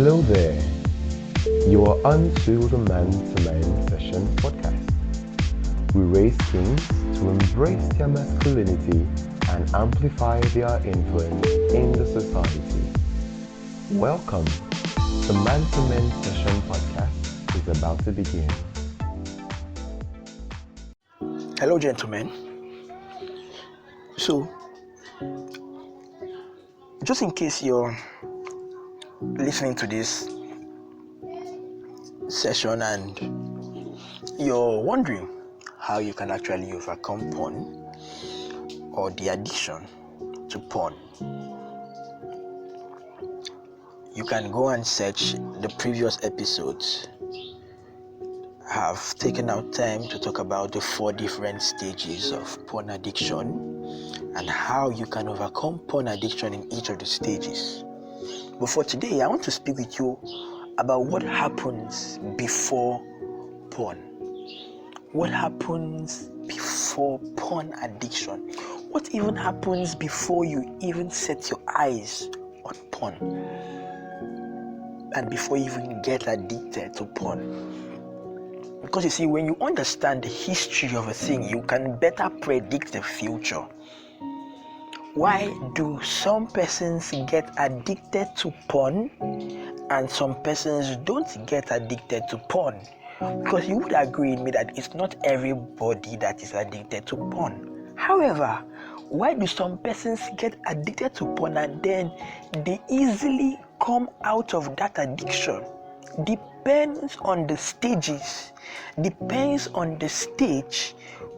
Hello there. You are onto the Man-to-Man Session podcast. We raise kings to embrace their masculinity and amplify their influence in the society. Welcome. The Man-to-Man Session podcast is about to begin. Hello, gentlemen. So, just in case you're listening to this session and you're wondering how you can actually overcome porn or the addiction to porn, you can go and search the previous episodes. I have taken out time to talk about the 4 different stages of porn addiction and how you can overcome porn addiction in each of the stages. But for today, I want to speak with you about what happens before porn. What happens before porn addiction? What even happens before you even set your eyes on porn? And before you even get addicted to porn? Because you see, when you understand the history of a thing, you can better predict the future. Why do some persons get addicted to porn and some persons don't get addicted to porn? Because you would agree with me that it's not everybody that is addicted to porn. However, why do some persons get addicted to porn and then they easily come out of that addiction? Depends on the stages, depends on the stage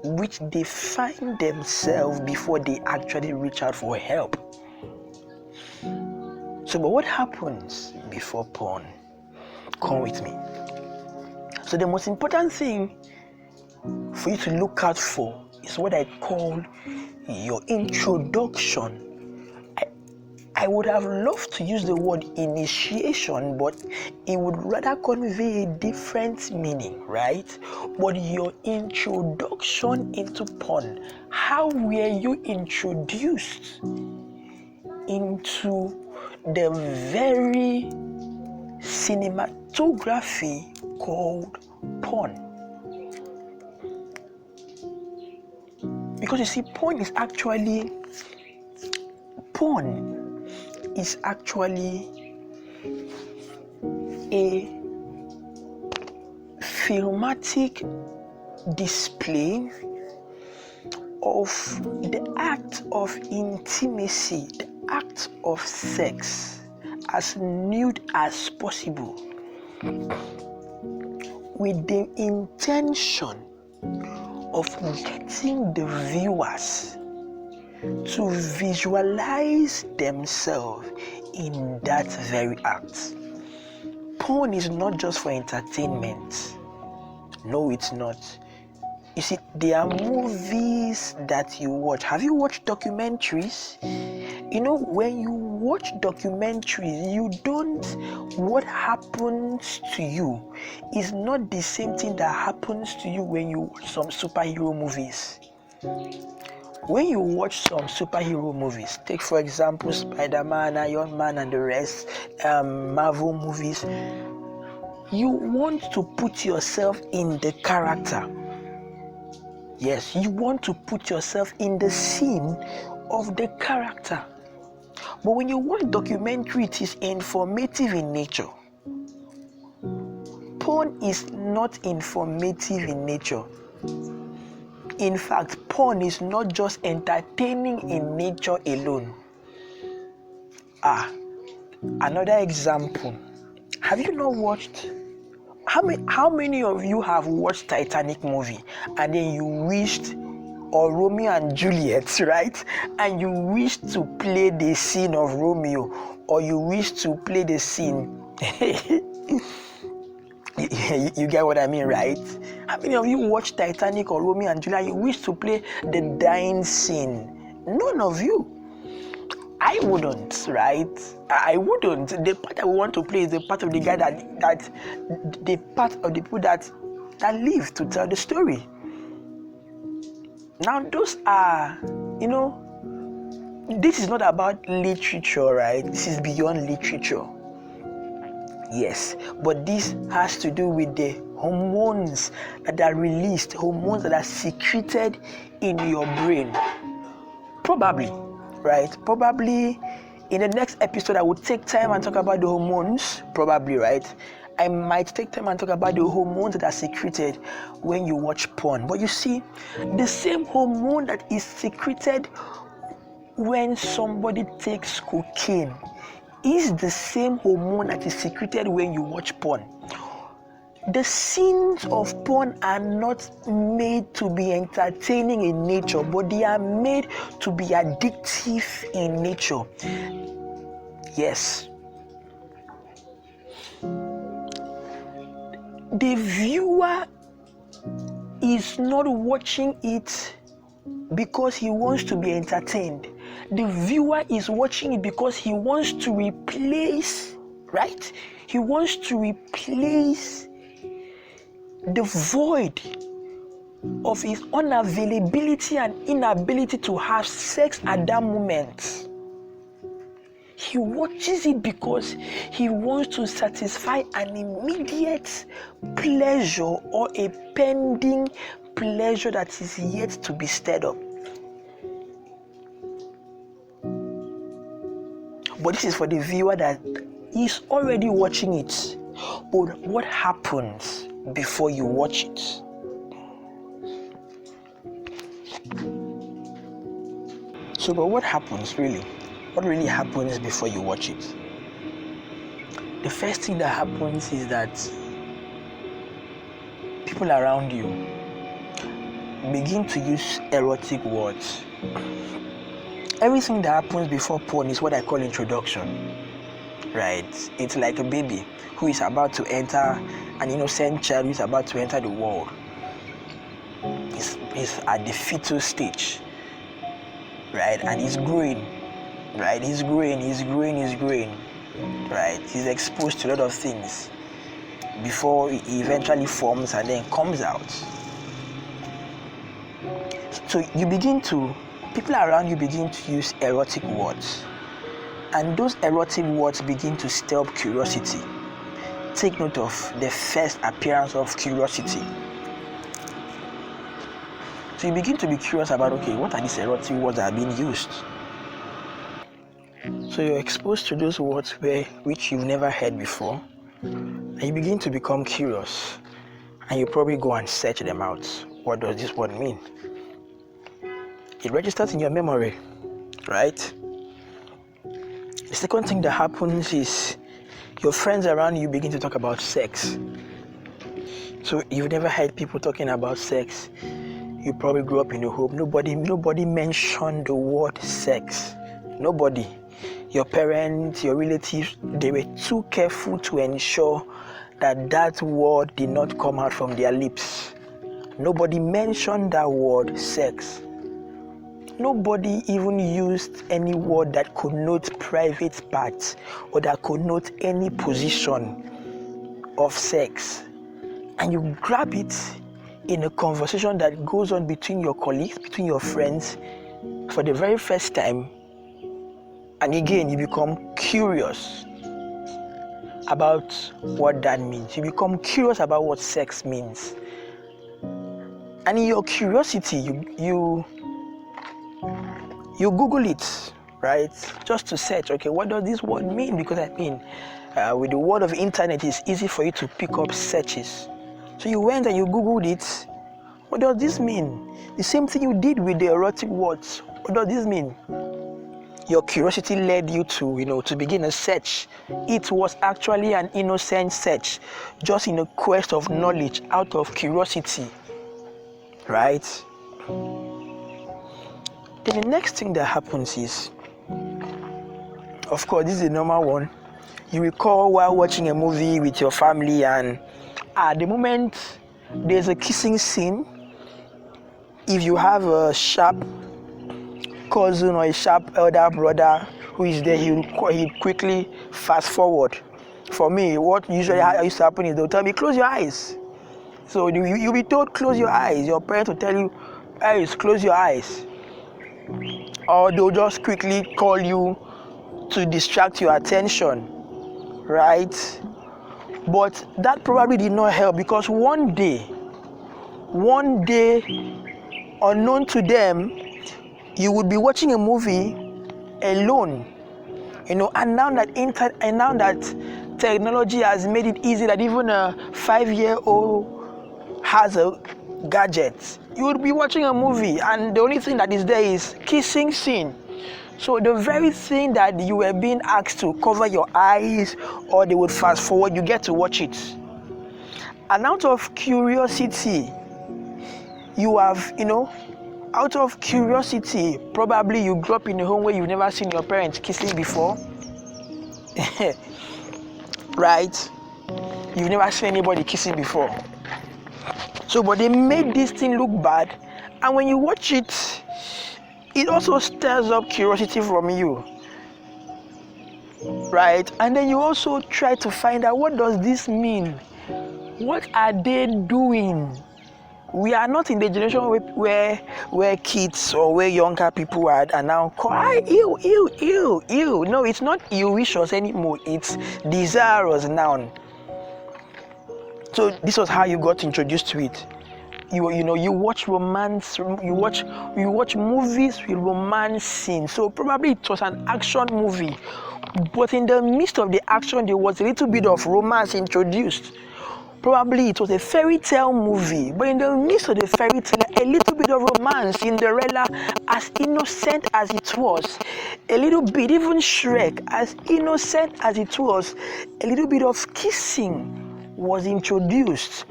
which they find themselves before they actually reach out for help. So, but what happens before porn? Come with me. So the most important thing for you to look out for is what I call your introduction. I would have loved to use the word initiation, but it would rather convey a different meaning, right? But your introduction into porn, how were you introduced into the very cinematography called porn? Because you see, porn is actually a filmatic display of the act of intimacy, the act of sex, as nude as possible, with the intention of getting the viewers to visualize themselves in that very act. Porn is not just for entertainment. No, it's not. You see, there are movies that you watch. Have you watched documentaries? You know, when you watch documentaries, what happens to you is not the same thing that happens to you when you watch some superhero movies. When you watch some superhero movies, take for example Spider-Man, Iron Man and the rest, Marvel movies, you want to put yourself in the character. Yes, you want to put yourself in the scene of the character. But when you watch documentary, it is informative in nature. Porn is not informative in nature. In fact, porn is not just entertaining in nature alone. Another example. Have you not watched? How many of you have watched Titanic movie and then you wished, or Romeo and Juliet, right? And you wished to play the scene of Romeo, or you wish to play the scene. You get what I mean, right? How many of you watched Titanic or Romeo and Juliet? You wish to play the dying scene? None of you. I wouldn't, right? I wouldn't. The part I want to play is the part of the guy that the part of the people that live to tell the story. Now, those are, this is not about literature, right? This is beyond literature. Yes, but this has to do with the hormones that are released, hormones that are secreted in your brain. Probably, right? Probably in the next episode I will take time and talk about the hormones, probably, right? I might take time and talk about the hormones that are secreted when you watch porn. But you see, the same hormone that is secreted when somebody takes cocaine is the same hormone that is secreted when you watch porn. The scenes of porn are not made to be entertaining in nature, but they are made to be addictive in nature. Yes. The viewer is not watching it because he wants to be entertained. The viewer is watching it because he wants to replace, right? He wants to replace the void of his unavailability and inability to have sex at that moment. He watches it because he wants to satisfy an immediate pleasure or a pending pleasure that is yet to be stirred up. But this is for the viewer that is already watching it. But what happens before you watch it? So, but what happens really? What really happens before you watch it? The first thing that happens is that people around you begin to use erotic words. Everything that happens before porn is what I call introduction, right? It's like a baby who is about to enter, an innocent child who is about to enter the world. He's at the fetal stage, right? And he's growing, right? He's growing, right? He's exposed to a lot of things before he eventually forms and then comes out. So people around you begin to use erotic words. And those erotic words begin to stir up curiosity. Take note of the first appearance of curiosity. So you begin to be curious about, okay, what are these erotic words that are being used? So you're exposed to those words which you've never heard before. And you begin to become curious. And you probably go and search them out. What does this word mean? It registers in your memory, right? The second thing that happens is your friends around you begin to talk about sex. So you've never heard people talking about sex. You probably grew up in a home. Nobody mentioned the word sex. Nobody. Your parents, your relatives, they were too careful to ensure that word did not come out from their lips. Nobody mentioned that word sex. Nobody even used any word that connotes private parts or that connotes any position of sex. And you grab it in a conversation that goes on between your colleagues, between your friends, for the very first time. And again, you become curious about what that means. You become curious about what sex means. And in your curiosity, you Google it, right? Just to search, okay, what does this word mean? Because with the world of internet, it's easy for you to pick up searches. So you went and you Googled it. What does this mean? The same thing you did with the erotic words. What does this mean? Your curiosity led you to begin a search. It was actually an innocent search, just in a quest of knowledge, out of curiosity, right? Then the next thing that happens is, of course, this is the normal one. You recall while watching a movie with your family, and at the moment there's a kissing scene. If you have a sharp cousin or a sharp elder brother who is there, he'll quickly fast forward. For me, what usually used to happen is they'll tell me, close your eyes. So you'll be told, close your eyes. Your parents will tell you, eyes, close your eyes. Or they'll just quickly call you to distract your attention, right? But that probably did not help, because one day, unknown to them, you would be watching a movie alone, and now that technology has made it easy that even a 5-year-old has a gadget, you would be watching a movie and the only thing that is there is kissing scene. So the very thing that you were being asked to cover your eyes or they would fast forward, you get to watch it. And out of curiosity, out of curiosity, probably you grew up in a home where you've never seen your parents kissing before. Right? You've never seen anybody kissing before. So, but they made this thing look bad, and when you watch it, it also stirs up curiosity from you. Right? And then you also try to find out, what does this mean? What are they doing? We are not in the generation where kids or where younger people are now called ew. No, it's not ew-wicious anymore. It's desirous now. So this was how you got introduced to it. You watch romance. You watch movies with romance scenes. So probably it was an action movie, but in the midst of the action, there was a little bit of romance introduced. Probably it was a fairy tale movie, but in the midst of the fairy tale, a little bit of romance. Cinderella, as innocent as it was, a little bit, even Shrek, as innocent as it was, a little bit of kissing was introduced,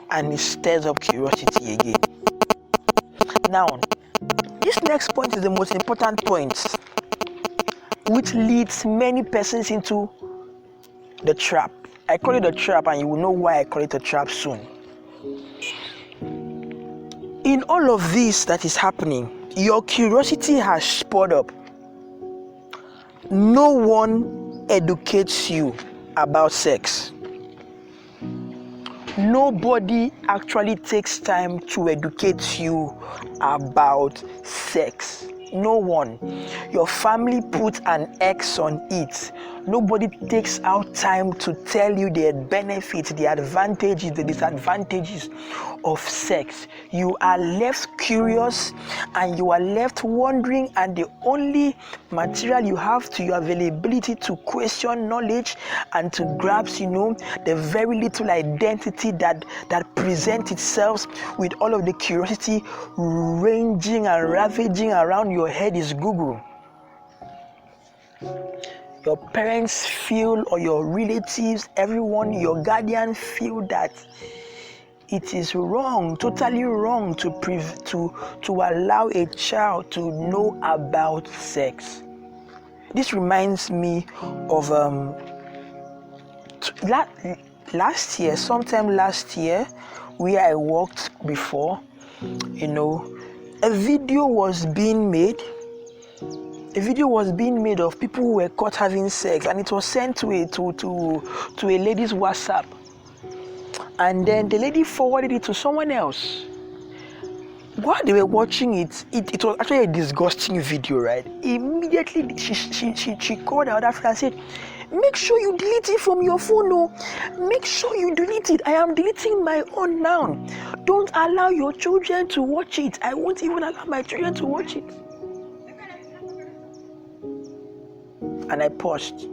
and it stirs up curiosity again. Now, this next point is the most important point, which leads many persons into the trap. I call it a trap, and you will know why I call it a trap soon. In all of this that is happening, your curiosity has spurred up. No one educates you about sex. Nobody actually takes time to educate you about sex. No one. Your family puts an X on it. Nobody takes out time to tell you the benefits, the advantages, the disadvantages of sex. You are left curious and you are left wondering, and the only material you have to your availability to question knowledge and to grasp, the very little identity that presents itself with all of the curiosity ranging and ravaging around your head is Google. Your parents feel, or your relatives, everyone, your guardian feel that it is wrong, totally wrong to allow a child to know about sex. This reminds me of sometime last year, where I worked before. A video was being made of people who were caught having sex, and it was sent to a lady's WhatsApp, and then the lady forwarded it to someone else. While they were watching it was actually a disgusting video, right? Immediately she called her other friend and said, "Make sure you delete it from your phone. No, make sure you delete it. I am deleting my own now. Don't allow your children to watch it. I won't even allow my children to watch it." And I paused.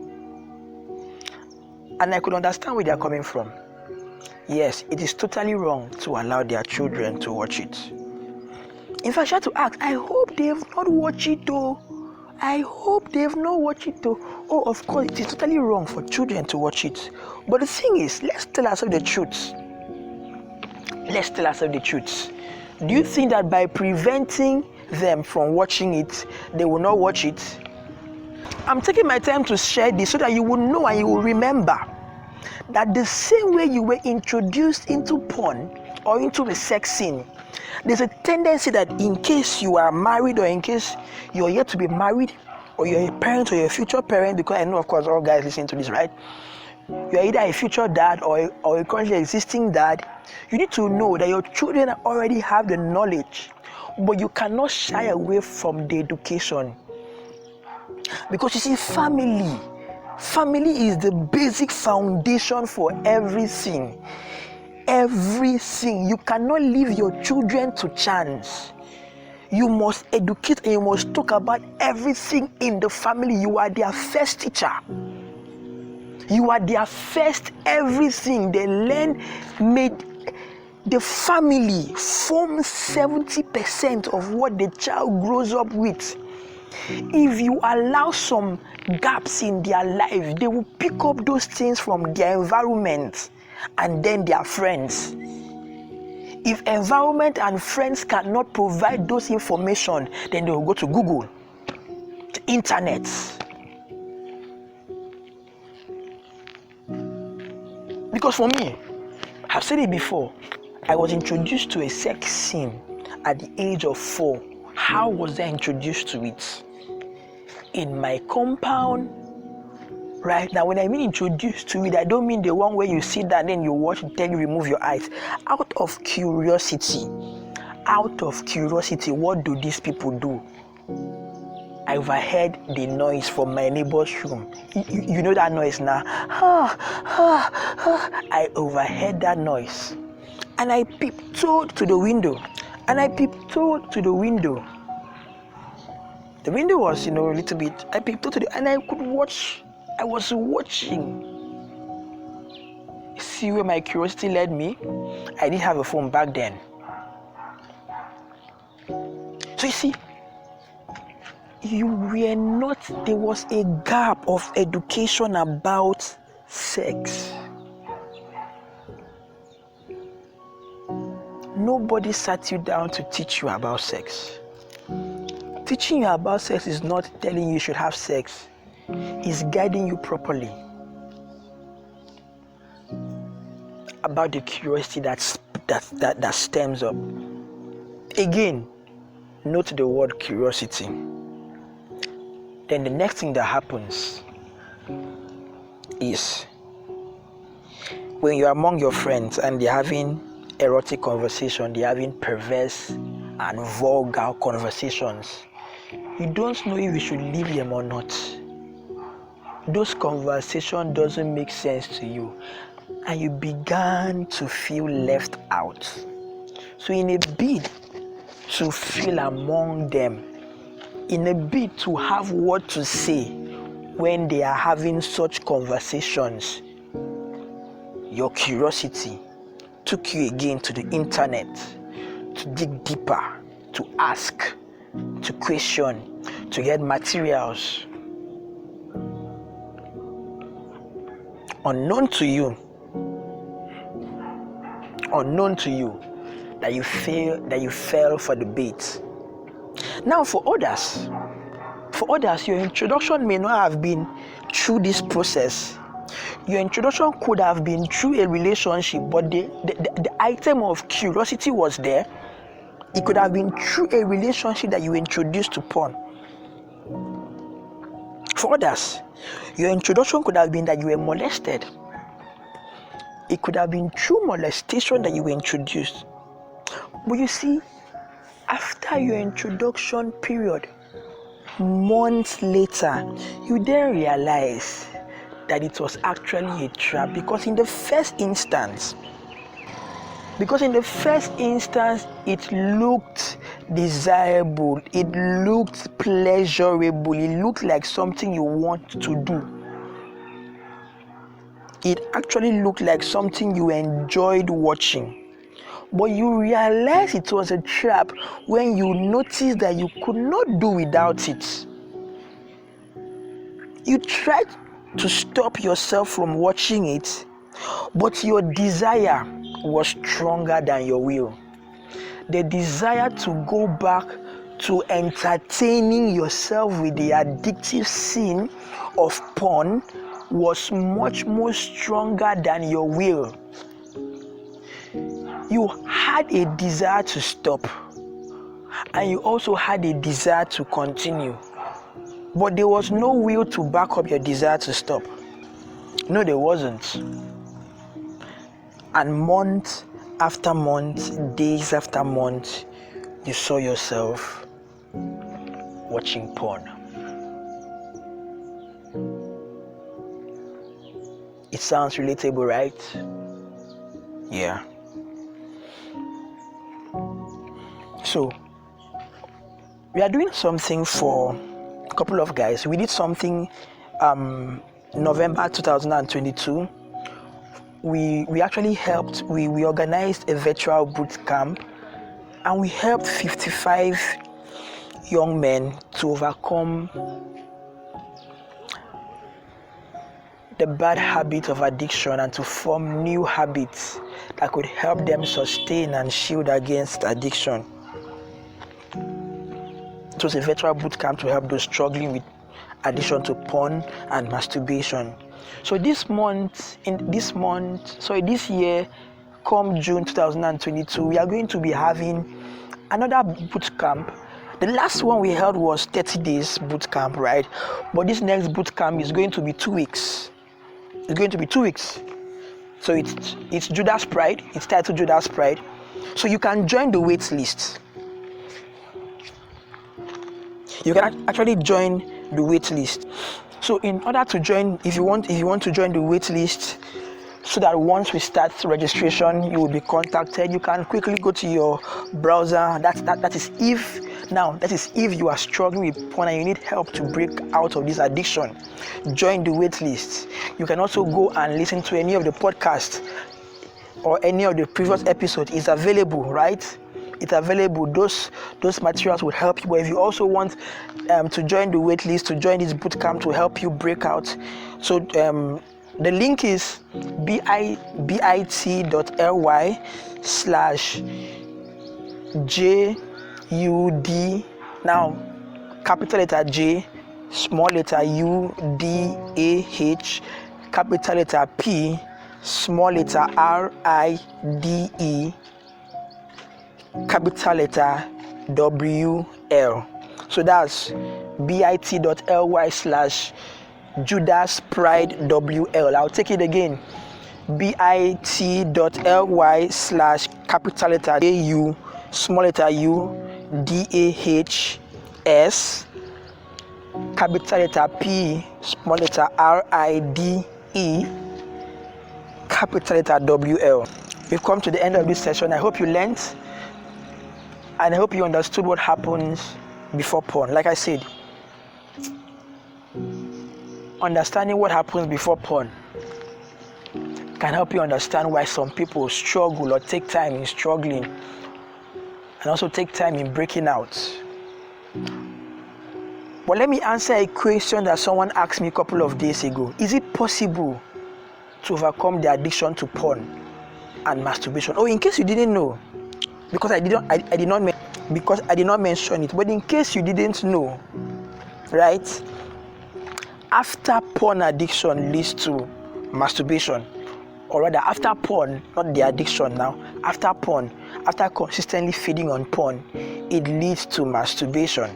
And I could understand where they are coming from. Yes, it is totally wrong to allow their children to watch it. In fact, I had to ask, I hope they have not watched it though. Oh, of course, it is totally wrong for children to watch it. But the thing is, let's tell ourselves the truth. Do you think that by preventing them from watching it, they will not watch it? I'm taking my time to share this so that you will know and you will remember that the same way you were introduced into porn or into a sex scene, there's a tendency that in case you are married or in case you're yet to be married, or you're a parent or you're a future parent, because I know, of course, all guys listen to this, right? You're either a future dad or a currently existing dad. You need to know that your children already have the knowledge, but you cannot shy away from the education. Because you see, family Family is the basic foundation for everything. Everything. You cannot leave your children to chance. You must educate and you must talk about everything in the family. You are their first teacher. You are their first everything. They learn, the family forms 70% of what the child grows up with. If you allow some gaps in their life, they will pick up those things from their environment and then their friends. If environment and friends cannot provide those information, then they will go to Google, the internet. Because for me, I've said it before, I was introduced to a sex scene at the age of 4. How was I introduced to it? In my compound. Right now, when I mean introduced to it, I don't mean the one where you sit down and then you watch it, then you remove your eyes. Out of curiosity, what do these people do? I overheard the noise from my neighbor's room. You know that noise now? I overheard that noise. And I peeped to the window. The window was, a little bit. I peeped to and I could watch. I was watching. See where my curiosity led me? I didn't have a phone back then. So you see, there was a gap of education about sex. Nobody sat you down to teach you about sex. Teaching you about sex is not telling you should have sex. It's guiding you properly about the curiosity that stems up. Again, note the word curiosity. Then the next thing that happens is when you're among your friends and they're having erotic conversation, they're having perverse and vulgar conversations, you don't know if you should leave them or not. Those conversations doesn't make sense to you, and you began to feel left out. So in a bid to feel among them, in a bid to have what to say when they are having such conversations, your curiosity took you again to the internet to dig deeper, to ask, to question, to get materials. Unknown to you that you fell for the bait. Now for others, your introduction may not have been through this process. Your introduction could have been through a relationship, but the item of curiosity was there. It could have been through a relationship that you were introduced to porn. For others, your introduction could have been that you were molested. It could have been through molestation that you were introduced. But you see, after your introduction period, months later, you then realize that it was actually a trap, because in the first instance it looked desirable, it looked pleasurable, it looked like something you want to do. It actually looked like something you enjoyed watching. But you realized it was a trap when you noticed that you could not do without it. You tried to stop yourself from watching it, but your desire was stronger than your will. The desire to go back to entertaining yourself with the addictive sin of porn was much more stronger than your will. You had a desire to stop, and you also had a desire to continue, but there was no will to back up your desire to stop. No, there wasn't. And month after month, days after month, you saw yourself watching porn. It sounds relatable, right? Yeah. So, we are doing something for a couple of guys. We did something November 2022. We actually helped, we organized a virtual boot camp, and we helped 55 young men to overcome the bad habit of addiction and to form new habits that could help them sustain and shield against addiction. It was a virtual boot camp to help those struggling with addiction to porn and masturbation. So this year, come June 2022, we are going to be having another boot camp. The last one we held was 30 days boot camp, right? But this next boot camp is going to be 2 weeks. It's going to be 2 weeks. So it's Judas Pride. It's titled Judas Pride. So you can join the wait list. You can actually join the wait list. So in order to join, if you want to join the wait list, so that once we start registration, you will be contacted. You can quickly go to your browser. That is if you are struggling with porn and you need help to break out of this addiction. Join the wait list. You can also go and listen to any of the podcasts or any of the previous episodes. It's available, right? It's available. Those materials will help you. But if you also want to join the wait list, to join this bootcamp to help you break out, so the link is bit.ly/JUD, now capital letter J, small letter UDAH, capital letter P, small letter RIDE, capital letter WL. So that's bit.ly/Judas Pride WL. I'll take it again. bit.ly/capital letter AU, small letter U, DAHS, capital letter P, small letter RIDE, capital letter WL. We've come to the end of this session. I hope you learned, and I hope you understood what happens before porn. Like I said, understanding what happens before porn can help you understand why some people struggle or take time in struggling and also take time in breaking out. But let me answer a question that someone asked me a couple of days ago. Is it possible to overcome the addiction to porn and masturbation? Oh, in case you didn't know, because I did not mention it, but in case you didn't know, right? After porn addiction leads to masturbation, or rather after porn, not the addiction now, after porn, after consistently feeding on porn, it leads to masturbation.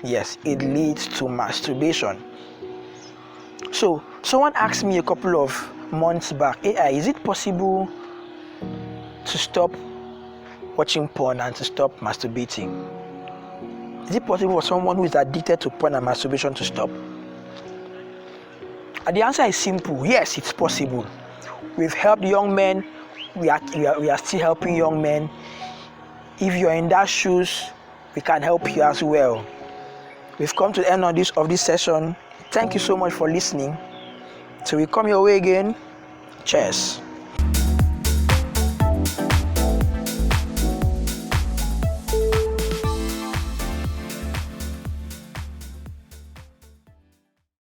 Yes, it leads to masturbation. So someone asked me a couple of months back, AI, is it possible to stop watching porn and to stop masturbating? Is it possible for someone who is addicted to porn and masturbation to stop? And the answer is simple. Yes, it's possible. We've helped young men. We are still helping young men. If you're in that shoes, we can help you as well. We've come to the end of this session. Thank you so much for listening. Till we come your way again. Cheers.